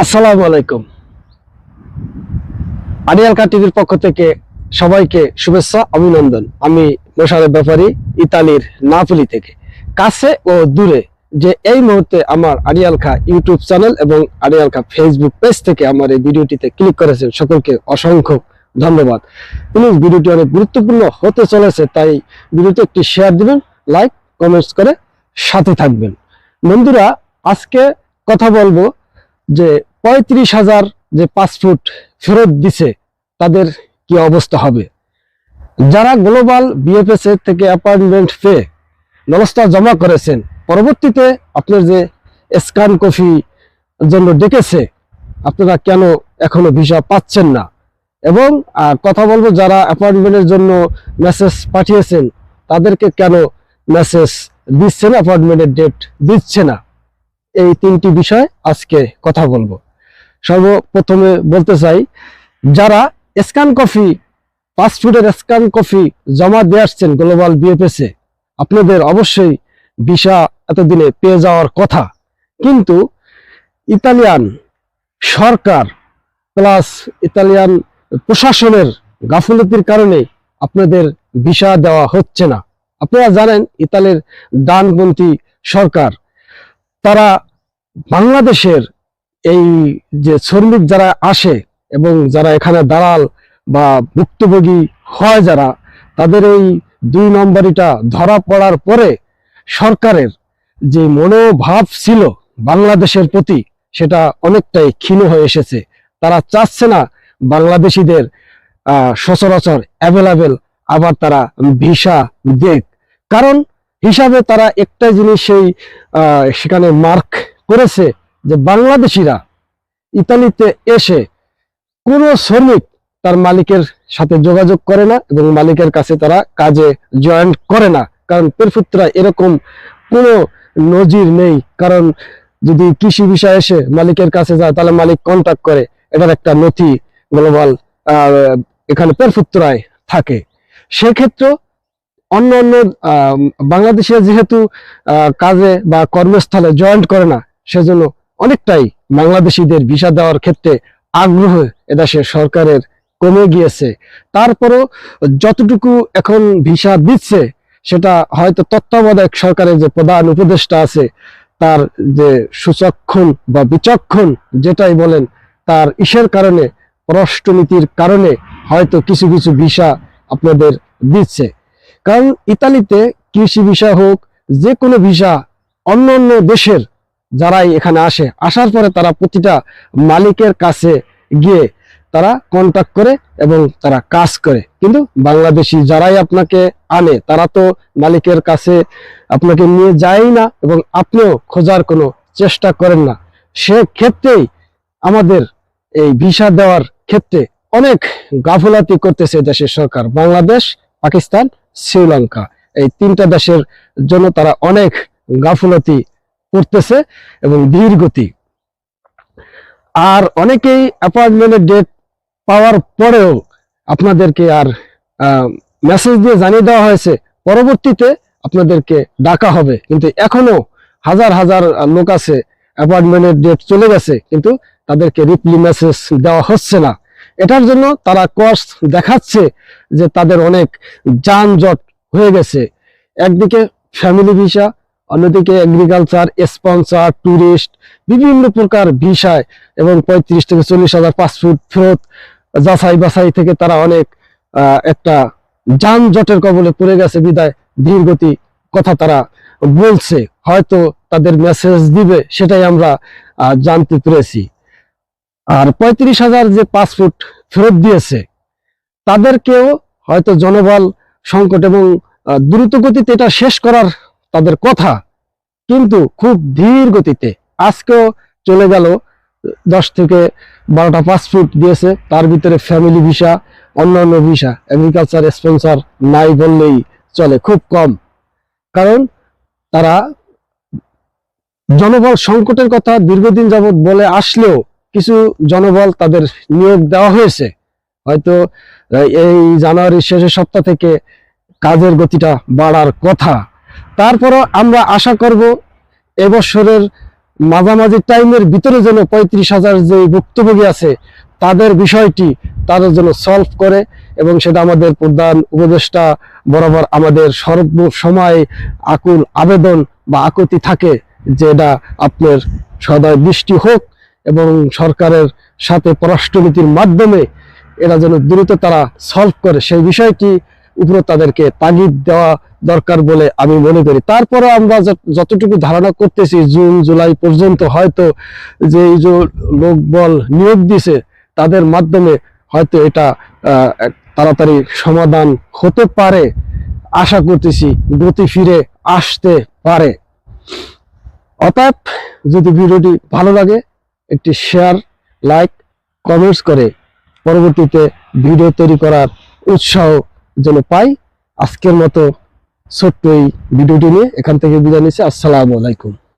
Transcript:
আসসালামু আলাইকুম। আরিয়ালকা টিভির পক্ষ থেকে সবাইকে শুভেচ্ছা অভিনন্দন। আমি মোশাররফ ব্যাপারী, ইতালির নাপোলি থেকে। কাছে ও দূরে যে এই মুহূর্তে আমার আরিয়ালকা ইউটিউব চ্যানেল এবং আরিয়ালকা ফেসবুক পেজ থেকে আমার এই ভিডিওটিতে ক্লিক করেছেন, সকলকে অসংখ্য ধন্যবাদ। প্লিজ, ভিডিওটি অনেক গুরুত্বপূর্ণ হতে চলেছে, তাই ভিডিওটি একটি শেয়ার দিবেন, লাইক কমেন্টস করে সাথে থাকবেন। বন্ধুরা, আজকে কথা বলবো যে 35,000 যে পাসপোর্ট ফেরত দিছে তাদের কি অবস্থা হবে। যারা গ্লোবাল বিএফএস থেকে অ্যাপয়েন্টমেন্ট পেয়ে ব্যবস্থা জমা করেছেন, পরবর্তীতে আপনার যে স্ক্যান কপি জন্য ডেকেছে, আপনারা কেন এখনো ভিসা পাচ্ছেন না? এবং কথা বলবো যারা অ্যাপয়েন্টমেন্টের জন্য মেসেজ পাঠিয়েছেন তাদেরকে কেন মেসেজ দিচ্ছে না, অ্যাপয়েন্টমেন্টের ডেট দিচ্ছে না। এই তিনটি বিষয় আজকে কথা বলবো। সর্বপ্রথমে বলতে চাই, যারা স্ক্যান কপি, পাসপোর্টের স্ক্যান কপি জমা দিয়ে আসছেন গ্লোবাল বিএফএস এ, আপনাদের অবশ্যই ভিসা এতদিনে পেয়ে যাওয়ার কথা। কিন্তু ইতালিয়ান সরকার প্লাস ইতালিয়ান প্রশাসনের গাফিলতির কারণে আপনাদের ভিসা দেওয়া হচ্ছে না। আপনারা জানেন, ইতালির ডানপন্থী সরকার, তারা বাংলাদেশের এই যে শ্রমিক যারা আসে এবং যারা এখানে দালাল বা ভুক্তভোগী হয়, যারা তাদের এই 2 নম্বরিটা ধরা পড়ার পরে সরকারের যে মনোভাব ছিল বাংলাদেশের প্রতি, সেটা অনেকটাই ক্ষীণ হয়ে এসেছে। তারা চাচ্ছে না বাংলাদেশিদের সচরাচর অ্যাভেলেবেল আবার তারা ভিসা দেখ। কারণ হিসাবে তারা একটা জিনিস সেখানে মার্ক করেছে যে বাংলাদেশিরা ইতালিতে এসে কোনো শ্রমিক তার মালিকের সাথে যোগাযোগ করে না এবং মালিকের কাছে তারা কাজে জয়েন করে না। কারণ পেরফুত্রা এরকম কোনো নজির নেই। কারণ যদি কৃষি বিষয় এসে মালিকের কাছে যায়, তাহলে মালিক কন্ট্যাক্ট করে, এটার একটা নথি গ্লোবাল এখানে পেরফুত্রায় থাকে। সেক্ষেত্রে অন্য অন্য বাংলাদেশে যেহেতু কাজে বা কর্মস্থলে জয়েন্ট করে না, সেজন্য অনেকটাই বাংলাদেশিদের ভিসা দেওয়ার ক্ষেত্রে আগ্রহ এদেশের সরকারের কমে গিয়েছে। তারপরও যতটুকু এখন ভিসা দিচ্ছে, সেটা হয়তো তত্ত্বাবধায়ক সরকারের যে প্রধান উপদেষ্টা আছে, তার যে সুচক্ষণ বা বিচক্ষণ যেটাই বলেন, তার ইসের কারণে, পররাষ্ট্রনীতির কারণে হয়তো কিছু কিছু ভিসা আপনাদের দিচ্ছে। কারণ ইতালিতে কৃষি ভিসা হোক, যে কোনো ভিসা, অন্য অন্য দেশের যারাই এখানে আসে, আসার পরে তারা প্রতিটা মালিকের কাছে গিয়ে তারা কন্ট্যাক্ট করে এবং তারা কাজ করে। কিন্তু বাংলাদেশি যারাই আপনাকে আনে, তারা তো মালিকের কাছে আপনাকে নিয়ে যায় না এবং আপনিও খোঁজার কোনো চেষ্টা করেন না। সেক্ষেত্রেই আমাদের এই ভিসা দেওয়ার ক্ষেত্রে অনেক গাফলাতি করতেছে দেশের সরকার। বাংলাদেশ, পাকিস্তান, শ্রীলঙ্কা, এই 3টা দেশের জন্য তারা অনেক গাফলতি করতেছে এবং ধীর গতি। আর অনেকেই অ্যাপয়েন্টমেন্টের ডেট পাওয়ার পরেও আপনাদেরকে আর মেসেজ দিয়ে জানিয়ে দেওয়া হয়েছে পরবর্তীতে আপনাদেরকে ডাকা হবে, কিন্তু এখনো হাজার হাজার লোক আছে অ্যাপয়েন্টমেন্টের ডেট চলে গেছে, কিন্তু তাদেরকে রিপ্লি মেসেজ দেওয়া হচ্ছে না। এটার জন্য তারা কষ্ট দেখাচ্ছে যে তাদের অনেক যানজট হয়ে গেছে। একদিকে ফ্যামিলি ভিসা, অন্যদিকে এগ্রিকালচার, স্পন্সর, ট্যুরিস্ট, বিভিন্ন প্রকার ভিসায় এবং 35 থেকে 40,000 পাসপোর্ট ফেরত যাচাই বাছাই থেকে তারা অনেক একটা যানজটের কবলে পড়ে গেছে। বিদায় ধীরগতি কথা তারা বলছে, হয়তো তাদের মেসেজ দিবে, সেটাই আমরা জানতে পেরেছি। আর 35,000 যে পাসপোর্ট ফেরত দিয়েছে, তাদেরকেও হয়তো জনবল সংকট এবং দ্রুত গতিতে এটা শেষ করার তাদের কথা, কিন্তু খুব ধীর গতিতে। আজকেও চলে গেল 10 থেকে 12টা পাসপোর্ট দিয়েছে, তার ভিতরে ফ্যামিলি ভিসা, অন্যান্য ভিসা, এগ্রিকালচার, স্পন্সর নাই বললেই চলে, খুব কম। কারণ তারা জনবল সংকটের কথা দীর্ঘদিন যাবৎ বলে আসলেও কিছু জনবল তাদের নিয়োগ দেওয়া হয়েছে। হয়তো এই জানুয়ারির শেষের সপ্তাহ থেকে কাজের গতিটা বাড়ার কথা। তারপরও আমরা আশা করব এবছরের মাঝামাঝি টাইমের ভিতরে যেন 35,000 যে ভুক্তভোগী আছে তাদের বিষয়টি তারা যেন সলভ করে, এবং সেটা আমাদের প্রধান উপদেষ্টা বরাবর আমাদের সর্বসময় আকুল আবেদন বা আকুতি থাকে যে এটা আপনার সদয় দৃষ্টি হোক, এবং সরকারের সাথে পররাষ্ট্রনীতির মাধ্যমে এরা যেন দ্রুত তারা সলভ করে, সেই বিষয়টি উপরে তাদেরকে তাগিদ দেওয়া দরকার বলে আমি মনে করি। তারপরে আমরা যতটুকু ধারণা করতেছি জুন জুলাই পর্যন্ত হয়তো যে এই যে লোকবল নিয়োগ দিছে তাদের মাধ্যমে হয়তো এটা তাড়াতাড়ি সমাধান হতে পারে, আশা করতেছি গতি ফিরে আসতে পারে। অতএব যদি ভিডিওটি ভালো লাগে একটি শেয়ার, লাইক, কমেন্টস করে পরবর্তীতে ভিডিও তৈরি করার উৎসাহ যেন পাই। আজকের মতো ছোট্ট এই ভিডিওটি নিয়ে এখান থেকে বিদায় নিচ্ছি। আসসালামু আলাইকুম।